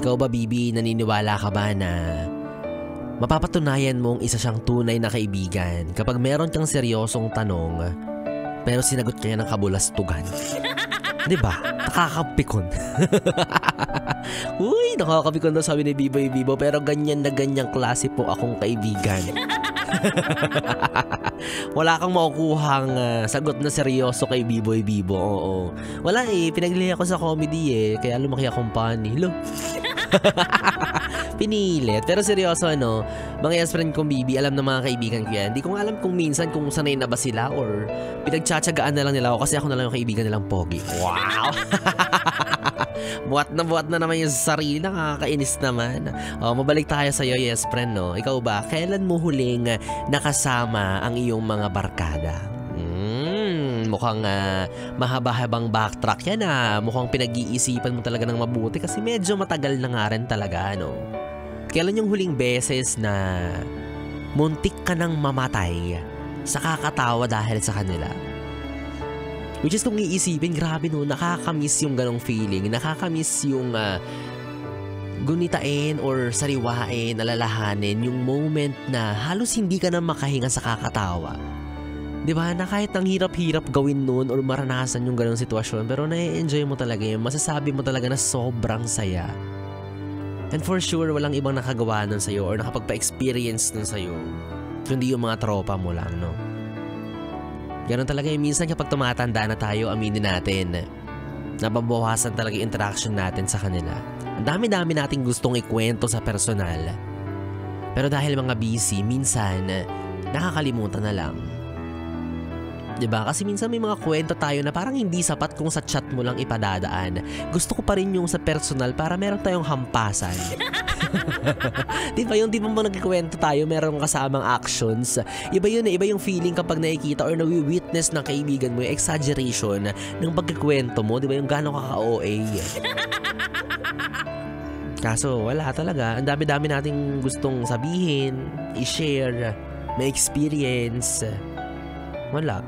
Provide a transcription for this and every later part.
Ikaw ba, Bibi, naniniwala ka ba na mapapatunayan mong isa siyang tunay na kaibigan kapag meron kang seryosong tanong pero sinagot kaya ng kabulastugan? Diba? Nakakapikon. Uy, nakakapikon daw sabi ni Biboy Bibo, pero ganyan na ganyang klase po akong kaibigan. Wala kang makukuhang sagot na seryoso kay Biboy Bibo. Oo. Wala pinaglili ako sa comedy kaya lumaki akong funny. Lo. Pinilit. Pero seryoso mga yes friend kong Bibi, alam ng mga kaibigan ko yan. Hindi ko alam kung minsan kung sanay na ba sila or pinagtsatsagaan na lang nila ako kasi ako na lang yung kaibigan nilang pogi. Wow! buhat na naman yung sarili. Nakakainis naman. Mabalik tayo sa'yo, yes friend, no? Ikaw ba, kailan mo huling nakasama ang iyong mga barkada? Mukhang mahaba-habang backtrack yan Mukhang pinag-iisipan mo talaga ng mabuti kasi medyo matagal na nga rin talaga, no? Kailan yung huling beses na muntik ka nang mamatay sa kakatawa dahil sa kanila? Which is kung iisipin, grabe no, nakakamiss yung ganong feeling. Nakakamiss yung gunitain or sariwain, alalahanin yung moment na halos hindi ka na makahinga sa kakatawa. Diba, na kahit ang hirap-hirap gawin nun or maranasan yung ganong sitwasyon, pero na-enjoy mo talaga yun, masasabi mo talaga na sobrang saya. And for sure, walang ibang nakagawa nun sa'yo or nakapagpa-experience nun sa'yo, kundi yung mga tropa mo lang, no? Ganon talaga yung minsan kapag tumatanda na tayo, aminin natin, nababawasan talaga yung interaction natin sa kanila. Ang dami-dami nating gustong ikwento sa personal. Pero dahil mga busy, minsan, nakakalimutan na lang. Diba? Kasi minsan may mga kwento tayo na parang hindi sapat kung sa chat mo lang ipadadaan. Gusto ko pa rin yung sa personal para meron tayong hampasan. Diba? Yung di ba nagkikwento tayo, meron kasamang actions. Iba yun iba yung feeling kapag nakikita or nawi-witness ng kaibigan mo yung exaggeration ng pagkikwento mo. Diba? Yung gano'ng kaka-OA. Kaso wala talaga. Ang dami-dami nating gustong sabihin, i-share, may experience. Wala.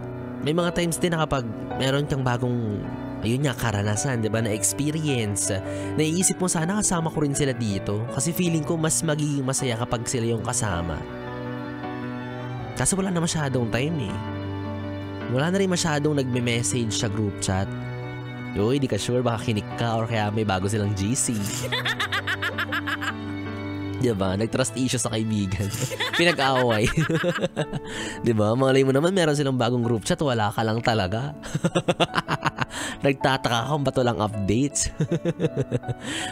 May mga times din na kapag meron kang bagong, ayun nga, karanasan, diba, na experience, naiisip mo sana kasama ko rin sila dito. Kasi feeling ko mas magiging masaya kapag sila yung kasama. Kaso wala na masyadong time Wala na rin masyadong nagme-message sa group chat. Uy, di ka sure, baka kinik ka or kaya may bago silang GC. Diba? Nag-trust issue sa kaibigan. Pinag-away. Diba? Malay mo naman meron silang bagong group chat, wala ka lang talaga. Nagtataka kung ba't walang updates.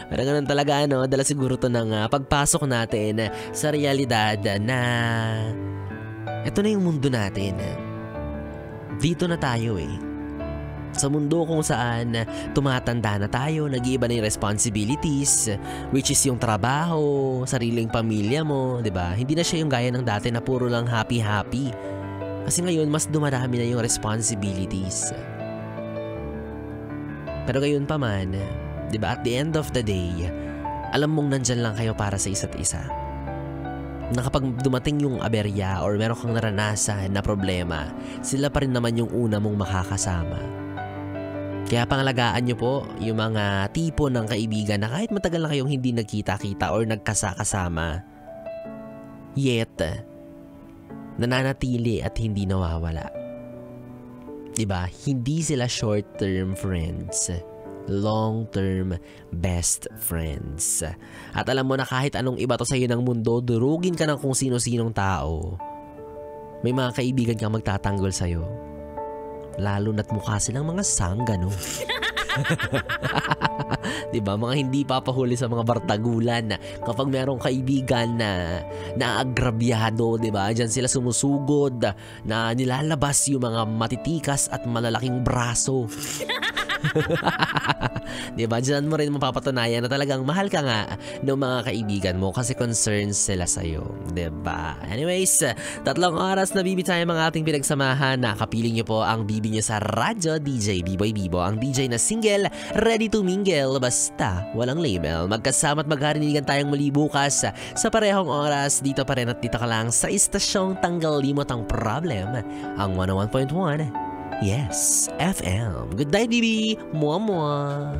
Pero ganun talaga, dala siguro to ng pagpasok natin sa realidad na ito na yung mundo natin. Dito na tayo Sa mundo kung saan tumatanda na tayo, nag-iiba na yung responsibilities, which is yung trabaho, sariling pamilya mo, diba? Hindi na siya yung gaya ng dati na puro lang happy-happy. Kasi ngayon, mas dumarami na yung responsibilities. Pero gayon pa man, diba? At the end of the day, alam mong nandyan lang kayo para sa isa't isa. Na kapag dumating yung aberya or meron kang naranasan na problema, sila pa rin naman yung una mong makakasama. Kaya pangalagaan nyo po yung mga tipo ng kaibigan na kahit matagal na kayong hindi nagkita-kita or nagkasakasama, yet, nananatili at hindi nawawala. Diba? Hindi sila short-term friends, long-term best friends. At alam mo na kahit anong iba to sa'yo ng mundo, durugin ka ng kung sino-sinong tao, may mga kaibigan kang magtatanggol sa'yo. Lalo na't mukha silang mga sanggano. Diba? Mga hindi papahuli sa mga bartagulan. Kapag merong kaibigan na naagrabyado, diba? Diyan sila sumusugod na nilalabas yung mga matitikas at malalaking braso. Diba? Diyan mo rin mapapatunayan na talagang mahal ka nga ng mga kaibigan mo kasi concerns sila sa'yo. Diba? Anyways, 3 oras na Bibi tayo mga ating pinagsamahan. Nakapiling nyo po ang Bibi nyo sa radyo, DJ Biboy Bibo. Ang DJ na single, ready to mingle, basta walang label. Magkasama at magharinigan tayong muli bukas sa parehong oras. Dito pa rin at dito ka lang sa istasyong Tanggal Limot ang Problem, ang 101.1 Yes FM. Good night, Bibi. Mwah mwah.